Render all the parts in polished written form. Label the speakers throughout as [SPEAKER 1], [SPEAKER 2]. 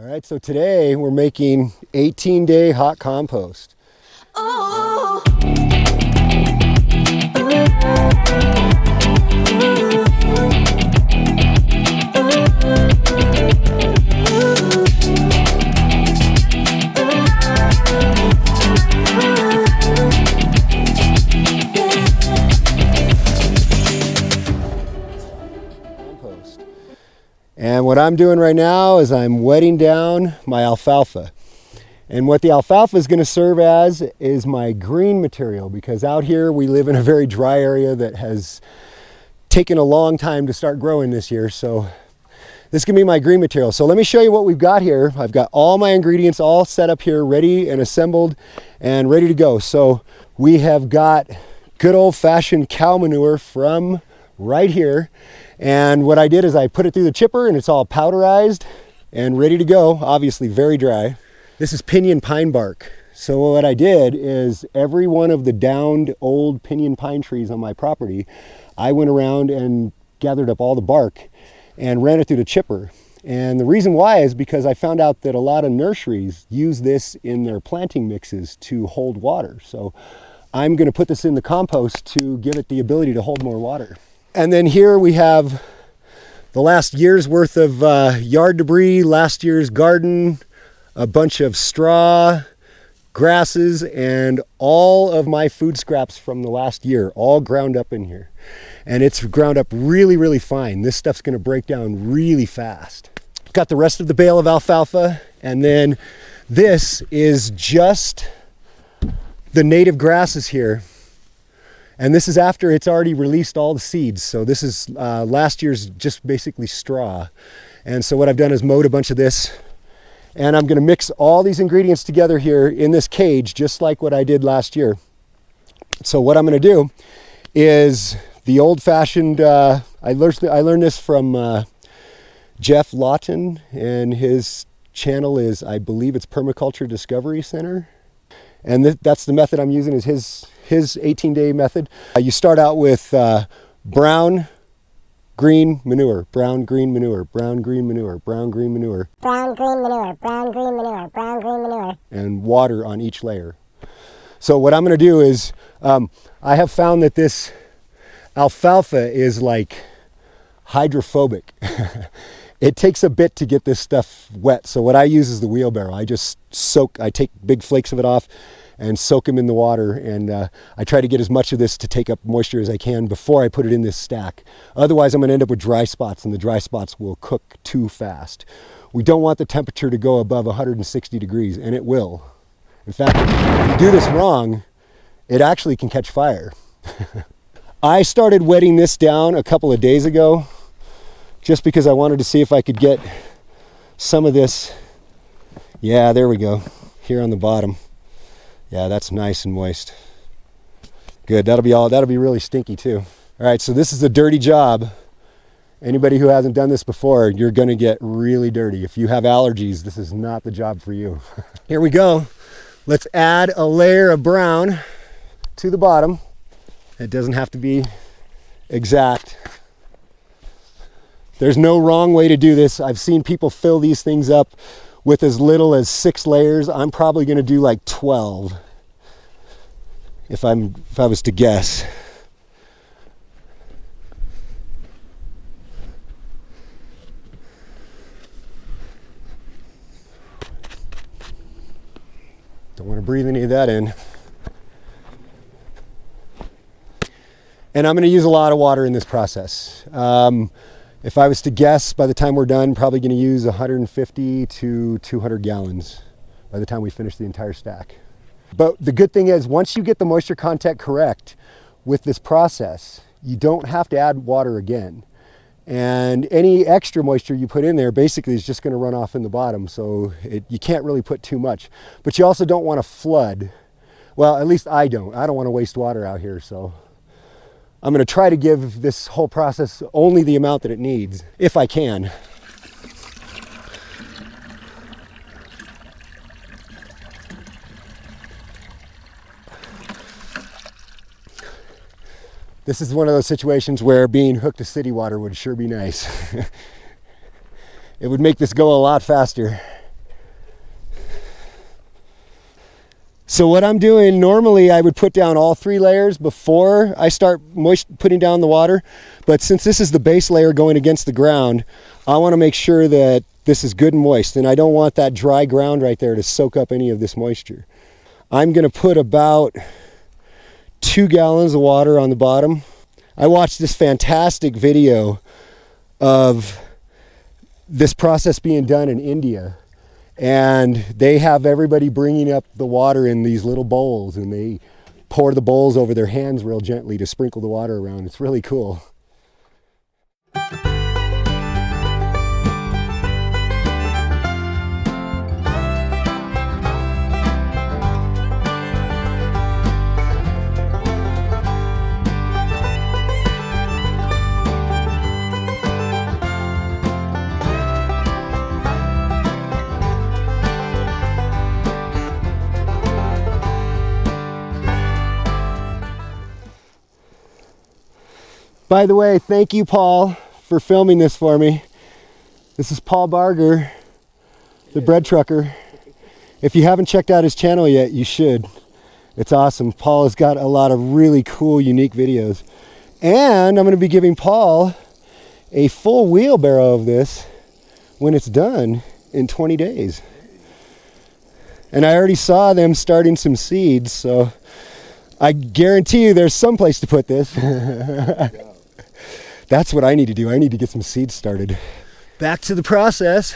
[SPEAKER 1] All right, so today we're making 18-day hot compost. Oh. And what I'm doing right now is I'm wetting down my alfalfa. And what the alfalfa is going to serve as is my green material, because out here we live in a very dry area that has taken a long time to start growing this year. So this is going to be my green material. So let me show you what we've got here. I've got all my ingredients all set up here, ready and assembled and ready to go. So we have got good old-fashioned cow manure from right here. And what I did is I put it through the chipper and it's all powderized and ready to go, obviously very dry. This is pinyon pine bark. So what I did is every one of the downed old pinyon pine trees on my property, I went around and gathered up all the bark and ran it through the chipper. And the reason why is because I found out that a lot of nurseries use this in their planting mixes to hold water. So I'm going to put this in the compost to give it the ability to hold more water. And then here we have the last year's worth of yard debris, last year's garden, a bunch of straw, grasses, and all of my food scraps from the last year, all ground up in here. And it's ground up really, really fine. This stuff's gonna break down really fast. Got the rest of the bale of alfalfa, and then this is just the native grasses here. And this is after it's already released all the seeds. So this is last year's just basically straw. And so what I've done is mowed a bunch of this, and I'm gonna mix all these ingredients together here in this cage, just like what I did last year. So what I'm gonna do is the old-fashioned, I learned this from Jeff Lawton, and his channel is, I believe it's Permaculture Discovery Center. And that's the method I'm using, is his 18-day method. You start out with brown, green manure, brown, green manure, brown, green manure, brown, green manure, brown, green manure, brown, green manure, brown, green manure, and water on each layer. So what I'm going to do is, I have found that this alfalfa is like hydrophobic. It takes a bit to get this stuff wet. So what I use is the wheelbarrow. I just I take big flakes of it off and soak them in the water. And I try to get as much of this to take up moisture as I can before I put it in this stack. Otherwise, I'm gonna end up with dry spots, and the dry spots will cook too fast. We don't want the temperature to go above 160 degrees, and it will. In fact, if you do this wrong, it actually can catch fire. I started wetting this down a couple of days ago, just because I wanted to see if I could get some of this. Yeah, there we go, here on the bottom. Yeah, that's nice and moist. Good, that'll be really stinky too. All right, so this is a dirty job. Anybody who hasn't done this before, you're gonna get really dirty. If you have allergies, this is not the job for you. Here we go. Let's add a layer of brown to the bottom. It doesn't have to be exact. There's no wrong way to do this. I've seen people fill these things up with as little as 6 layers. I'm probably gonna do like 12 if I was to guess. Don't want to breathe any of that in. And I'm going to use a lot of water in this process. If I was to guess, by the time we're done, probably going to use 150 to 200 gallons by the time we finish the entire stack. But the good thing is, once you get the moisture content correct with this process, you don't have to add water again. And any extra moisture you put in there basically is just going to run off in the bottom. So you can't really put too much. But you also don't want to flood. Well, at least I don't. I don't want to waste water out here, so I'm going to try to give this whole process only the amount that it needs, if I can. This is one of those situations where being hooked to city water would sure be nice. It would make this go a lot faster. So what I'm doing, normally I would put down all 3 layers before I start putting down the water. But since this is the base layer going against the ground, I want to make sure that this is good and moist. And I don't want that dry ground right there to soak up any of this moisture. I'm going to put about 2 gallons of water on the bottom. I watched this fantastic video of this process being done in India. And they have everybody bringing up the water in these little bowls, and they pour the bowls over their hands real gently to sprinkle the water around. It's really cool. By the way, thank you, Paul, for filming this for me. This is Paul Barger, the bread trucker. If you haven't checked out his channel yet, you should. It's awesome. Paul has got a lot of really cool, unique videos. And I'm going to be giving Paul a full wheelbarrow of this when it's done in 20 days. And I already saw them starting some seeds, so I guarantee you there's some place to put this. That's what I need to do. I need to get some seeds started. Back to the process.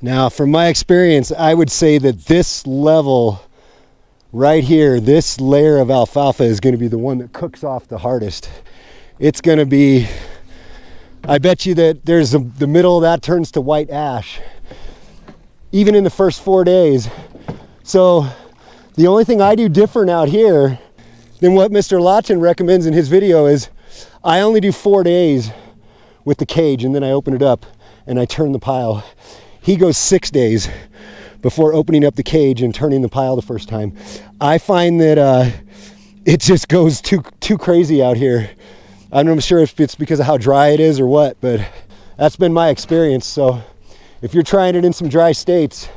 [SPEAKER 1] Now, from my experience, I would say that this level right here, this layer of alfalfa is going to be the one that cooks off the hardest. It's going to be, I bet you that there's the middle of that turns to white ash, even in the first 4 days. So the only thing I do different out here than what Mr. Lawton recommends in his video is I only do 4 days with the cage, and then I open it up and I turn the pile. He goes 6 days before opening up the cage and turning the pile the first time. I find that it just goes too crazy out here. I'm not sure if it's because of how dry it is or what, but that's been my experience. So if you're trying it in some dry states,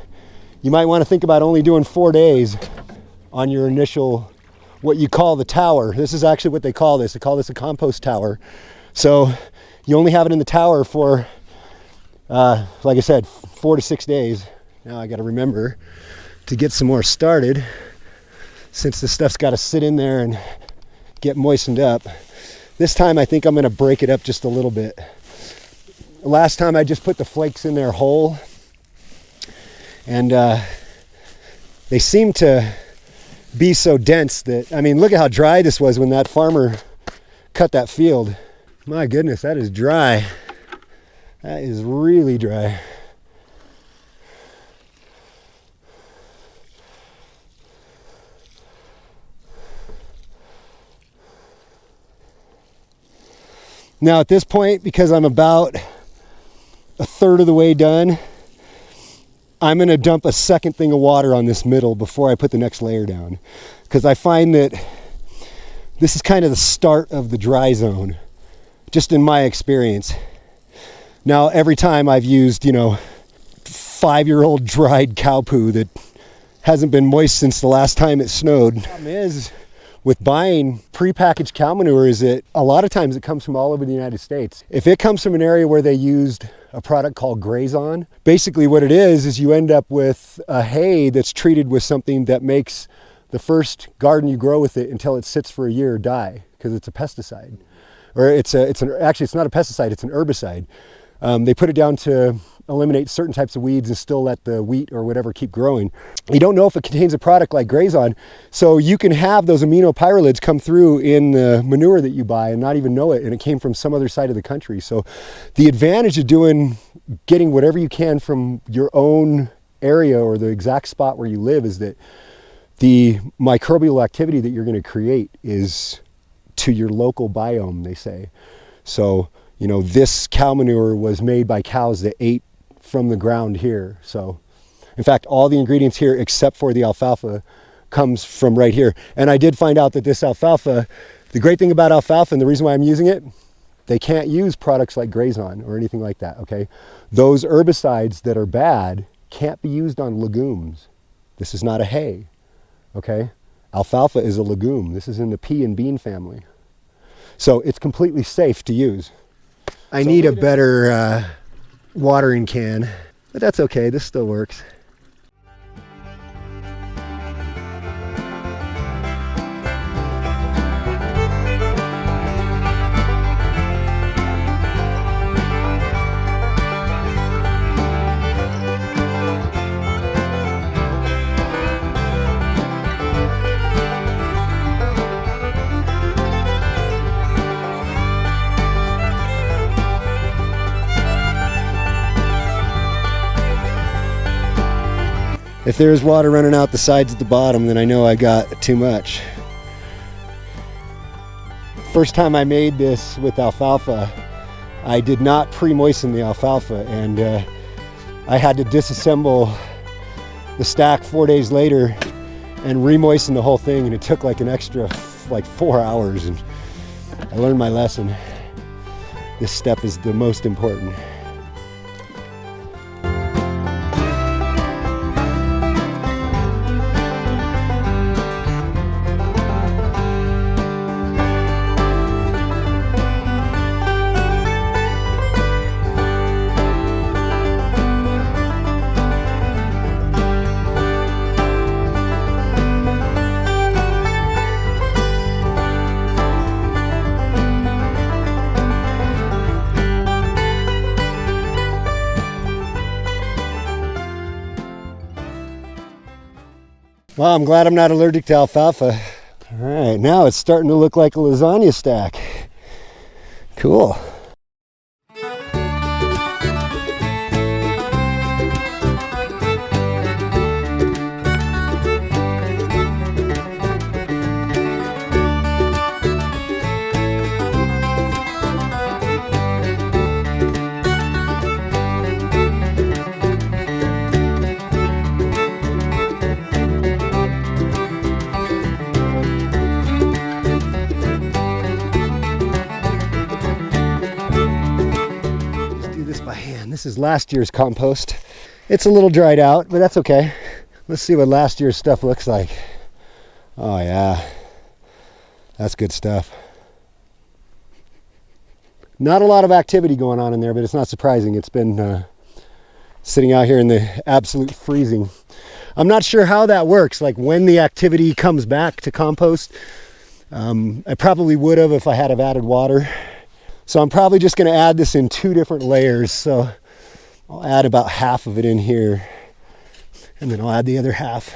[SPEAKER 1] you might want to think about only doing 4 days on your initial, what you call the tower. This is actually what they call this. They call this a compost tower. So you only have it in the tower for, like I said, 4 to 6 days. Now I got to remember to get some more started, since this stuff's got to sit in there and get moistened up. This time I think I'm going to break it up just a little bit. Last time I just put the flakes in there whole, and they seem to be so dense that, I mean, look at how dry this was when that farmer cut that field. My goodness, that is dry. That is really dry. Now at this point, because I'm about a third of the way done, I'm going to dump a second thing of water on this middle before I put the next layer down. Because I find that this is kind of the start of the dry zone, just in my experience. Now, every time I've used, 5-year-old dried cow poo that hasn't been moist since the last time it snowed. The problem is, with buying prepackaged cow manure, is that a lot of times it comes from all over the United States. If it comes from an area where they used a product called Grazon. Basically what it is you end up with a hay that's treated with something that makes the first garden you grow with it until it sits for a year die, because it's a pesticide. Or actually it's not a pesticide, it's an herbicide. They put it down to eliminate certain types of weeds and still let the wheat or whatever keep growing. You don't know if it contains a product like Grazon, so you can have those aminopyralids come through in the manure that you buy and not even know it, and it came from some other side of the country. So the advantage of getting whatever you can from your own area or the exact spot where you live is that the microbial activity that you're going to create is to your local biome, they say. So, you know, this cow manure was made by cows that ate from the ground here. So, in fact, all the ingredients here except for the alfalfa comes from right here. And I did find out that this alfalfa, the great thing about alfalfa and the reason why I'm using it, they can't use products like Grazon or anything like that, okay? Those herbicides that are bad can't be used on legumes. This is not a hay, okay? Alfalfa is a legume. This is in the pea and bean family. So it's completely safe to use. I need a better watering can, but that's okay, this still works. If there's water running out the sides at the bottom, then I know I got too much. First time I made this with alfalfa, I did not pre-moisten the alfalfa, and I had to disassemble the stack 4 days later and re-moisten the whole thing, and it took like an extra 4 hours, and I learned my lesson. This step is the most important. Well, I'm glad I'm not allergic to alfalfa. All right, now it's starting to look like a lasagna stack. Cool. This is last year's compost. It's a little dried out, but that's okay. Let's see what last year's stuff looks like. Oh yeah, that's good stuff. Not a lot of activity going on in there, but it's not surprising. It's been sitting out here in the absolute freezing. I'm not sure how that works, like when the activity comes back to compost. I probably would have if I had have added water. So I'm probably just going to add this in 2 different layers. So I'll add about half of it in here, and then I'll add the other half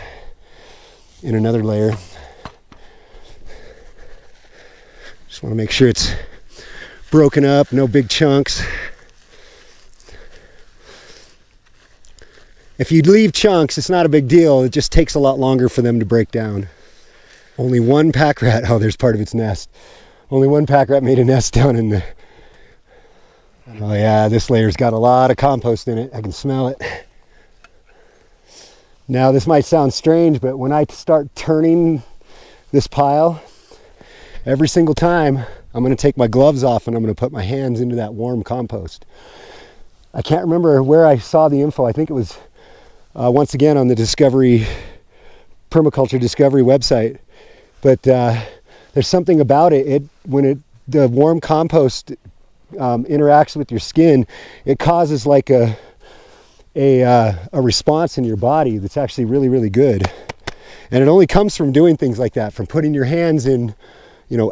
[SPEAKER 1] in another layer. Just want to make sure it's broken up, no big chunks. If you leave chunks, it's not a big deal. It just takes a lot longer for them to break down. Only one pack rat, oh, there's part of its nest. Only one pack rat made a nest down in the... Oh yeah, this layer's got a lot of compost in it. I can smell it. Now this might sound strange, but when I start turning this pile, every single time I'm going to take my gloves off and I'm going to put my hands into that warm compost. I can't remember where I saw the info. I think it was once again on the Permaculture Discovery website. But there's something about it. The warm compost interacts with your skin, it causes like a response in your body that's actually really, really good. And it only comes from doing things like that, from putting your hands in,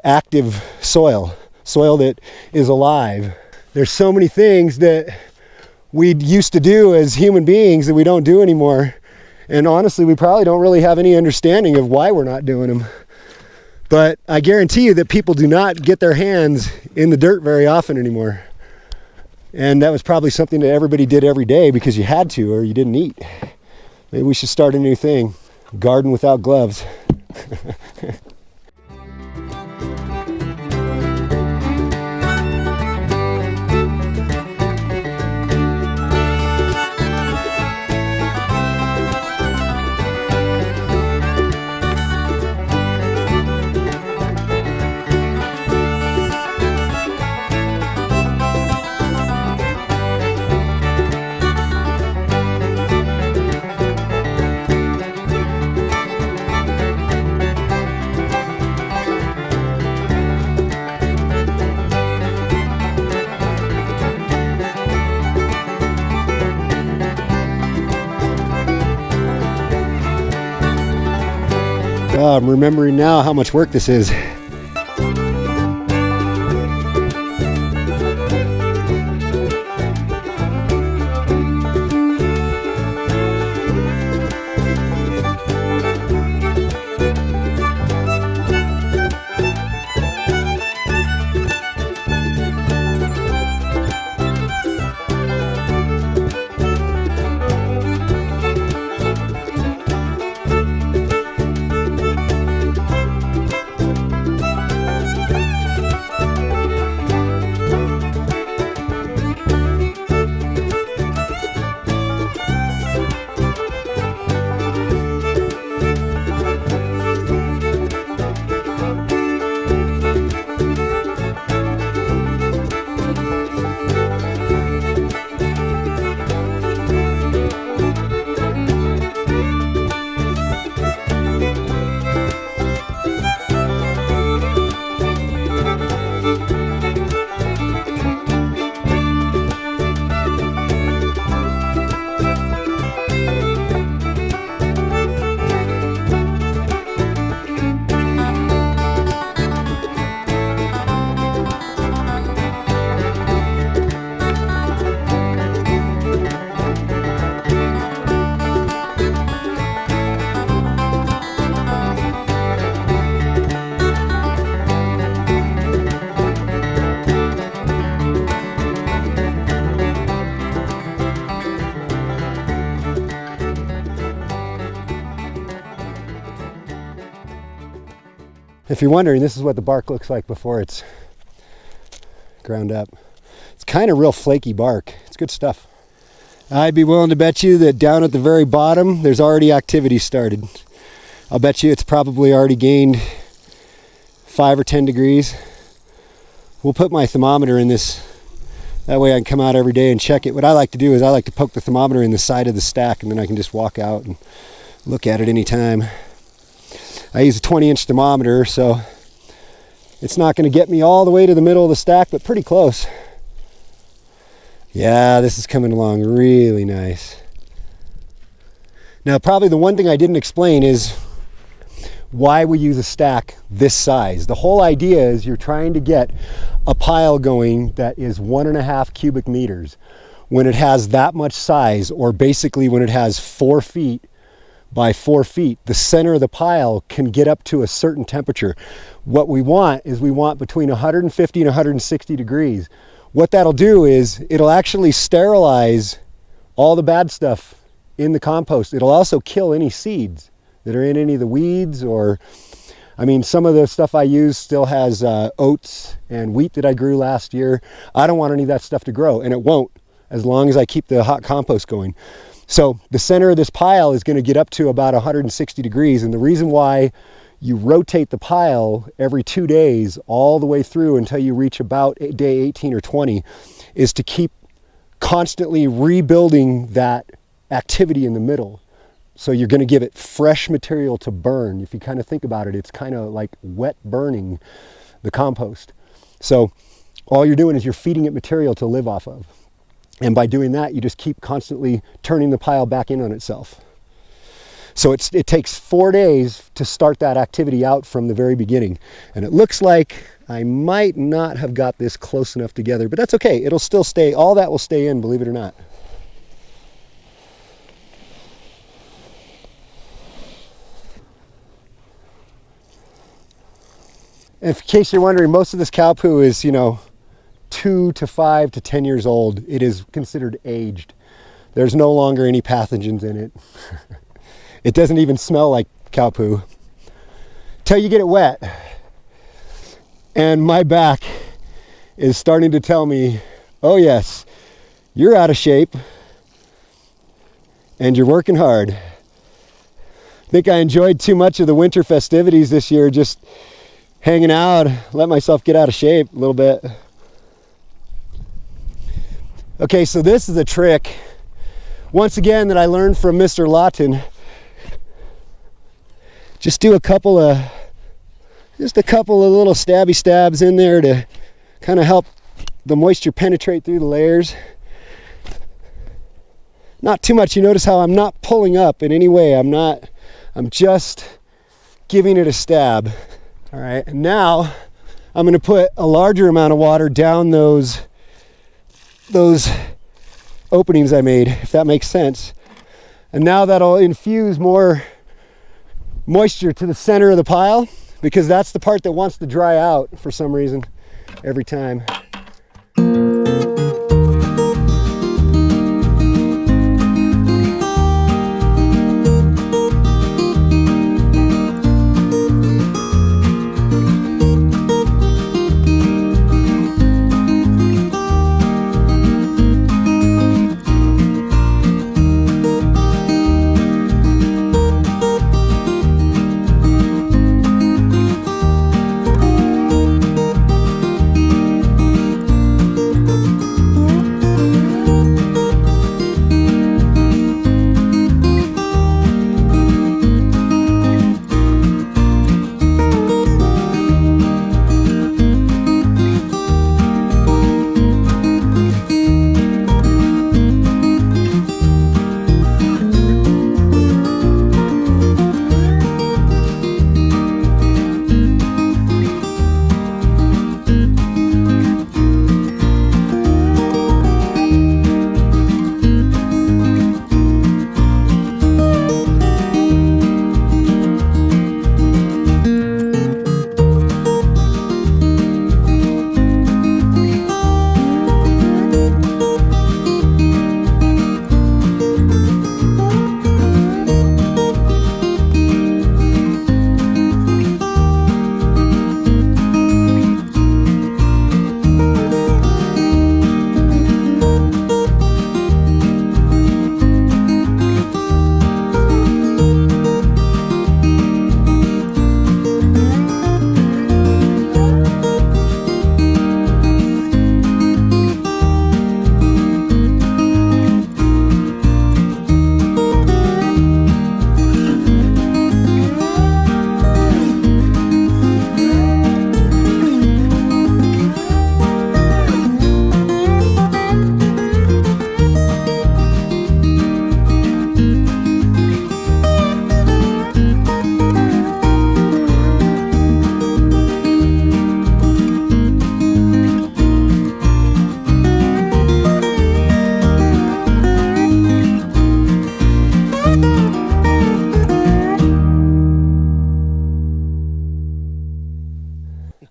[SPEAKER 1] active soil that is alive. There's so many things that we used to do as human beings that we don't do anymore. And honestly, we probably don't really have any understanding of why we're not doing them. But I guarantee you that people do not get their hands in the dirt very often anymore. And that was probably something that everybody did every day because you had to or you didn't eat. Maybe we should start a new thing. Garden without gloves. I'm remembering now how much work this is. If you're wondering, this is what the bark looks like before it's ground up. It's kind of real flaky bark. It's good stuff. I'd be willing to bet you that down at the very bottom, there's already activity started. I'll bet you it's probably already gained 5 or 10 degrees. We'll put my thermometer in this. That way I can come out every day and check it. What I like to do is I like to poke the thermometer in the side of the stack, and then I can just walk out and look at it anytime. I use a 20-inch thermometer, so it's not going to get me all the way to the middle of the stack, but pretty close. Yeah, this is coming along really nice. Now, probably the one thing I didn't explain is why we use a stack this size. The whole idea is you're trying to get a pile going that is 1.5 cubic meters. When it has that much size, or basically when it has 4 feet by 4 feet, the center of the pile can get up to a certain temperature. What we want is we want between 150 and 160 degrees. What that'll do is it'll actually sterilize all the bad stuff in the compost. It'll also kill any seeds that are in any of the weeds, or, I mean, some of the stuff I use still has oats and wheat that I grew last year. I don't want any of that stuff to grow, and it won't, as long as I keep the hot compost going. So the center of this pile is going to get up to about 160 degrees. And the reason why you rotate the pile every 2 days all the way through until you reach about day 18 or 20 is to keep constantly rebuilding that activity in the middle. So you're going to give it fresh material to burn. If you kind of think about it, it's kind of like wet burning the compost. So all you're doing is you're feeding it material to live off of. And by doing that, you just keep constantly turning the pile back in on itself. So it takes 4 days to start that activity out from the very beginning. And it looks like I might not have got this close enough together, but that's okay. It'll still stay, all that will stay in, believe it or not. And in case you're wondering, most of this cow poo is, 2 to 5 to 10 years old. It is considered aged. There's no longer any pathogens in it. It doesn't even smell like cow poo till you get it wet. And my back is starting to tell me, oh yes, you're out of shape and you're working hard. I think I enjoyed too much of the winter festivities this year, just hanging out, let myself get out of shape a little bit. Okay, so this is a trick, once again, that I learned from Mr. Lawton. Just do a couple of little stabby stabs in there to kind of help the moisture penetrate through the layers. Not too much. You notice how I'm not pulling up in any way. I'm just giving it a stab. All right, and now I'm going to put a larger amount of water down those openings I made, if that makes sense. And now that'll infuse more moisture to the center of the pile, because that's the part that wants to dry out for some reason every time.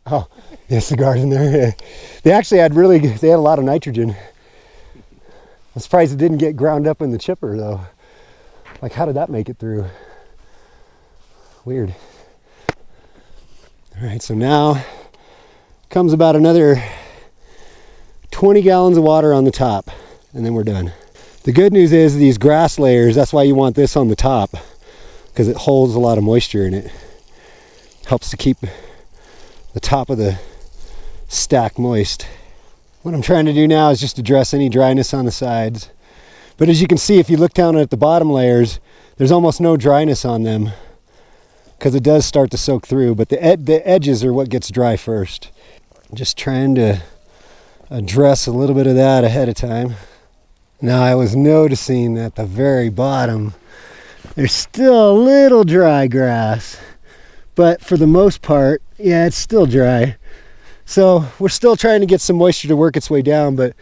[SPEAKER 1] Oh, yes, the garden there. They actually had they had a lot of nitrogen. I'm surprised it didn't get ground up in the chipper though. Like, how did that make it through? Weird. All right, so now comes about another 20 gallons of water on the top, and then we're done. The good news is these grass layers, that's why you want this on the top, because it holds a lot of moisture in it. Helps to keep the top of the stack moist. What I'm trying to do now is just address any dryness on the sides. But as you can see, if you look down at the bottom layers, there's almost no dryness on them because it does start to soak through, but the edges are what gets dry first. I'm just trying to address a little bit of that ahead of time. Now I was noticing at the very bottom, there's still a little dry grass, but for the most part, yeah, it's still dry. So we're still trying to get some moisture to work its way down, but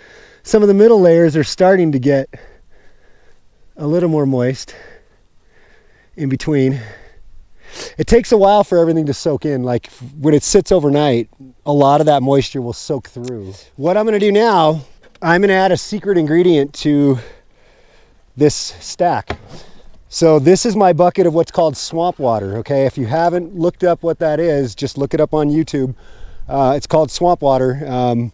[SPEAKER 1] some of the middle layers are starting to get a little more moist in between. It takes a while for everything to soak in. Like when it sits overnight, a lot of that moisture will soak through. What I'm gonna do now, I'm gonna add a secret ingredient to this stack. So this is my bucket of what's called swamp water, okay? If you haven't looked up what that is, just look it up on YouTube. It's called swamp water.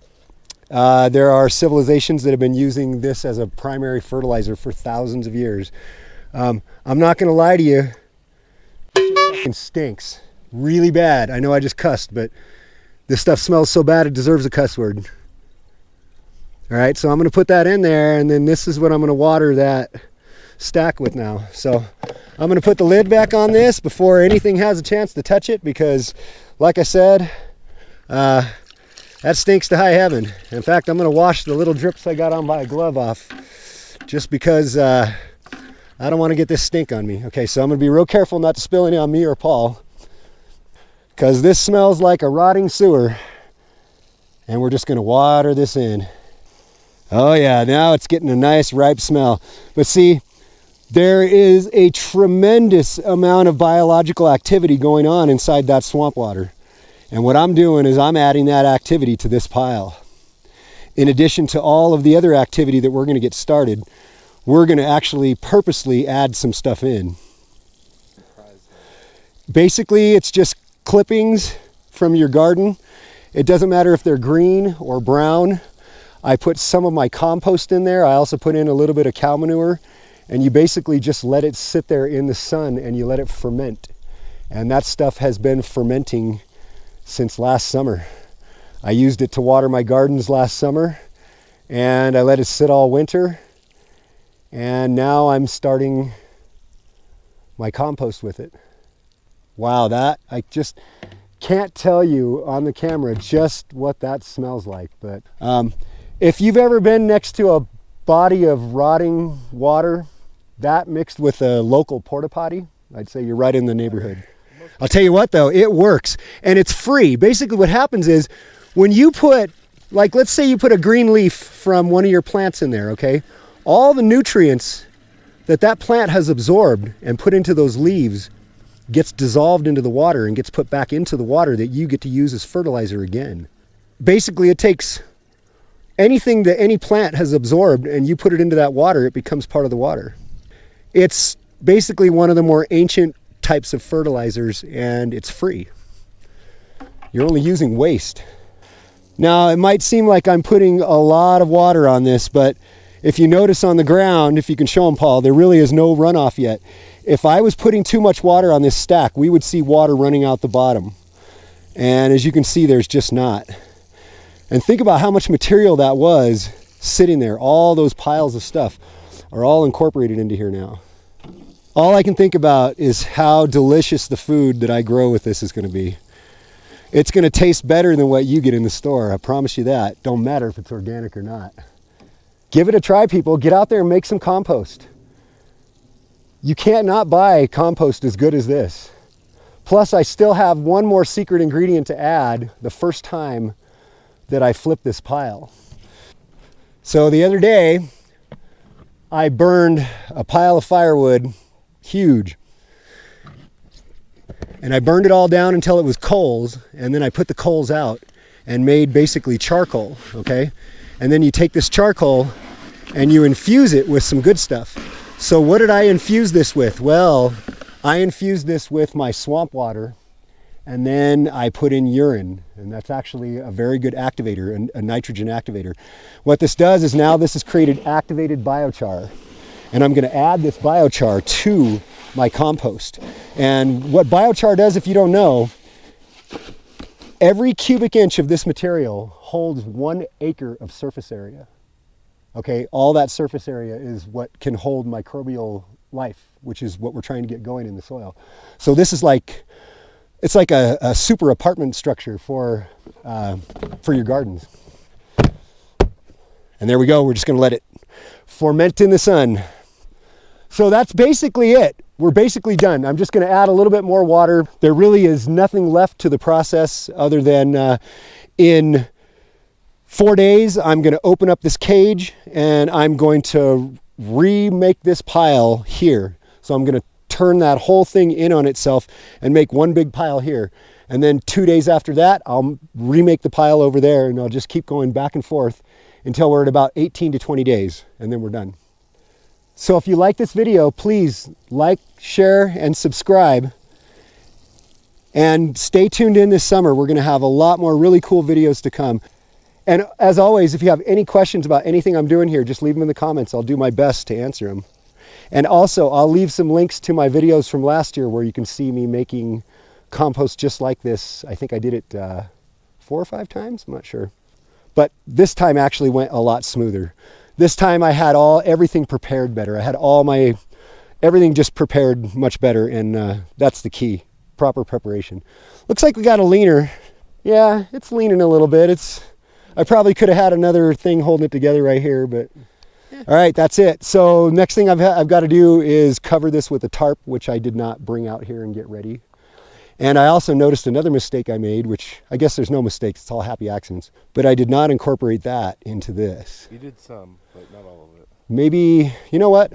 [SPEAKER 1] There are civilizations that have been using this as a primary fertilizer for thousands of years. I'm not gonna lie to you, it stinks really bad. I know I just cussed, but this stuff smells so bad it deserves a cuss word. All right, so I'm gonna put that in there, and then this is what I'm gonna water that stack with now. So I'm gonna put the lid back on this before anything has a chance to touch it, because like I said, that stinks to high heaven. In fact, I'm gonna wash the little drips I got on my glove off, just because I don't want to get this stink on me. Okay, so I'm gonna be real careful not to spill any on me or Paul, because this smells like a rotting sewer, and we're just gonna water this in. Oh yeah, now it's getting a nice ripe smell. But see, there is a tremendous amount of biological activity going on inside that swamp water. And what I'm doing is I'm adding that activity to this pile. In addition to all of the other activity that we're gonna get started, we're gonna actually purposely add some stuff in. Basically, it's just clippings from your garden. It doesn't matter if they're green or brown. I put some of my compost in there. I also put in a little bit of cow manure, and you basically just let it sit there in the sun and you let it ferment. And that stuff has been fermenting since last summer. I used it to water my gardens last summer, and I let it sit all winter. And now I'm starting my compost with it. Wow, that, I just can't tell you on the camera just what that smells like. But if you've ever been next to a body of rotting water, that mixed with a local porta potty, I'd say you're right in the neighborhood. I'll tell you what though, it works and it's free. Basically what happens is when you put, like let's say you put a green leaf from one of your plants in there, okay? All the nutrients that plant has absorbed and put into those leaves gets dissolved into the water and gets put back into the water that you get to use as fertilizer again. Basically, it takes anything that any plant has absorbed and you put it into that water, it becomes part of the water. It's basically one of the more ancient types of fertilizers, and it's free. You're only using waste. Now, it might seem like I'm putting a lot of water on this, but if you notice on the ground, if you can show them, Paul, there really is no runoff yet. If I was putting too much water on this stack, we would see water running out the bottom. And as you can see, there's just not. And think about how much material that was sitting there. All those piles of stuff are all incorporated into here now. All I can think about is how delicious the food that I grow with this is going to be. It's going to taste better than what you get in the store. I promise you that. Don't matter if it's organic or not. Give it a try, people. Get out there and make some compost. You can't not buy compost as good as this. Plus, I still have one more secret ingredient to add the first time that I flip this pile. So the other day, I burned a pile of firewood, huge. And I burned it all down until it was coals, and then I put the coals out and made basically charcoal, okay? And then you take this charcoal and you infuse it with some good stuff. So what did I infuse this with? Well, I infused this with my swamp water, and then I put in urine, and that's actually a very good activator, a nitrogen activator. What this does is now this has created activated biochar, and I'm gonna add this biochar to my compost. And what biochar does, if you don't know, every cubic inch of this material holds 1 acre of surface area. Okay, all that surface area is what can hold microbial life, which is what we're trying to get going in the soil. So this is like, it's like a super apartment structure for your gardens. And there we go. We're just going to let it ferment in the sun. So that's basically it. We're basically done. I'm just going to add a little bit more water. There really is nothing left to the process other than in 4 days, I'm going to open up this cage and I'm going to remake this pile here. So I'm going to turn that whole thing in on itself and make one big pile here. And then 2 days after that, I'll remake the pile over there, and I'll just keep going back and forth until we're at about 18 to 20 days, and then we're done. So if you like this video, please like, share, and subscribe. And stay tuned in this summer. We're going to have a lot more really cool videos to come. And as always, if you have any questions about anything I'm doing here, just leave them in the comments. I'll do my best to answer them. And also, I'll leave some links to my videos from last year where you can see me making compost just like this. I think I did it 4 or 5 times, I'm not sure. But this time actually went a lot smoother. This time I had everything prepared better. I had everything just prepared much better, and that's the key, proper preparation. Looks like we got a leaner. Yeah, it's leaning a little bit. I probably could have had another thing holding it together right here, but all right, that's it. So next thing I've got to do is cover this with a tarp, which I did not bring out here and get ready. And I also noticed another mistake I made, which I guess there's no mistakes, it's all happy accidents, but I did not incorporate that into this.
[SPEAKER 2] You did some, but not all of it.
[SPEAKER 1] Maybe, you know what?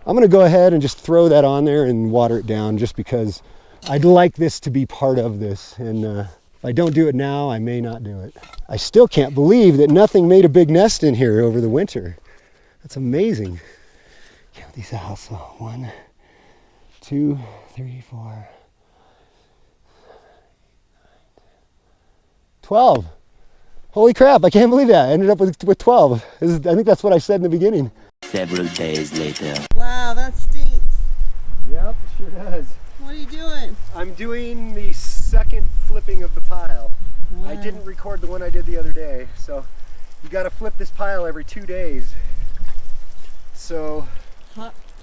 [SPEAKER 1] I'm gonna go ahead and just throw that on there and water it down, just because I'd like this to be part of this. And if I don't do it now, I may not do it. I still can't believe that nothing made a big nest in here over the winter. That's amazing. Count these out. So 1, 2, 3, 4, 12. Holy crap, I can't believe that. I ended up with 12. I think that's what I said in the beginning.
[SPEAKER 3] Several days later.
[SPEAKER 4] Wow, that stinks.
[SPEAKER 1] Yep, it sure does.
[SPEAKER 4] What are you doing?
[SPEAKER 1] I'm doing the second flipping of the pile.
[SPEAKER 4] Wow.
[SPEAKER 1] I didn't record the one I did the other day, so you got to flip this pile every 2 days. So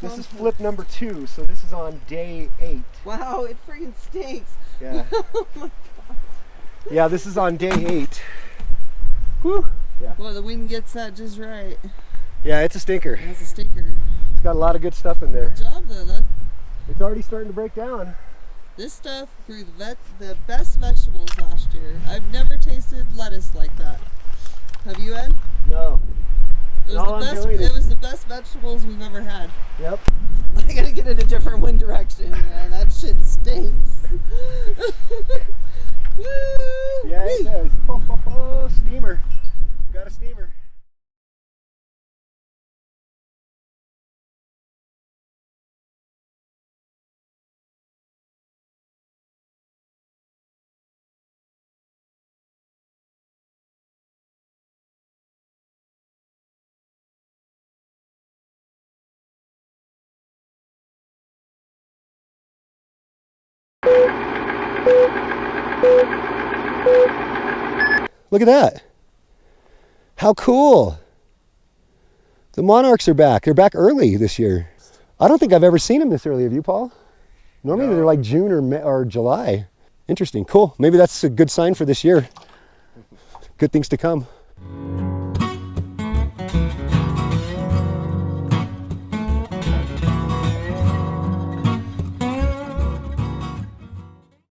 [SPEAKER 1] this is flip number 2, so this is on day 8.
[SPEAKER 4] Wow, it freaking stinks.
[SPEAKER 1] Yeah.
[SPEAKER 4] Oh my God.
[SPEAKER 1] Yeah, this is on day 8. Whew. Yeah.
[SPEAKER 4] Well, the wind gets that just right.
[SPEAKER 1] Yeah, it's a stinker.
[SPEAKER 4] That's a stinker.
[SPEAKER 1] It's got a lot of good stuff in there.
[SPEAKER 4] Good job, though.
[SPEAKER 1] It's already starting to break down.
[SPEAKER 4] This stuff grew the best vegetables last year. I've never tasted lettuce like that. Have you, Ed?
[SPEAKER 1] No.
[SPEAKER 4] It was the best vegetables we've ever had.
[SPEAKER 1] Yep.
[SPEAKER 4] I gotta get in a different wind direction, man. That shit stinks. Woo!
[SPEAKER 1] Yeah, it does. Oh, steamer. Got a steamer. Look at that. How cool. The monarchs are back. They're back early this year. I don't think I've ever seen them this early. Have you, Paul? Normally they're like June or July. Interesting. Cool. Maybe that's a good sign for this year. Good things to come.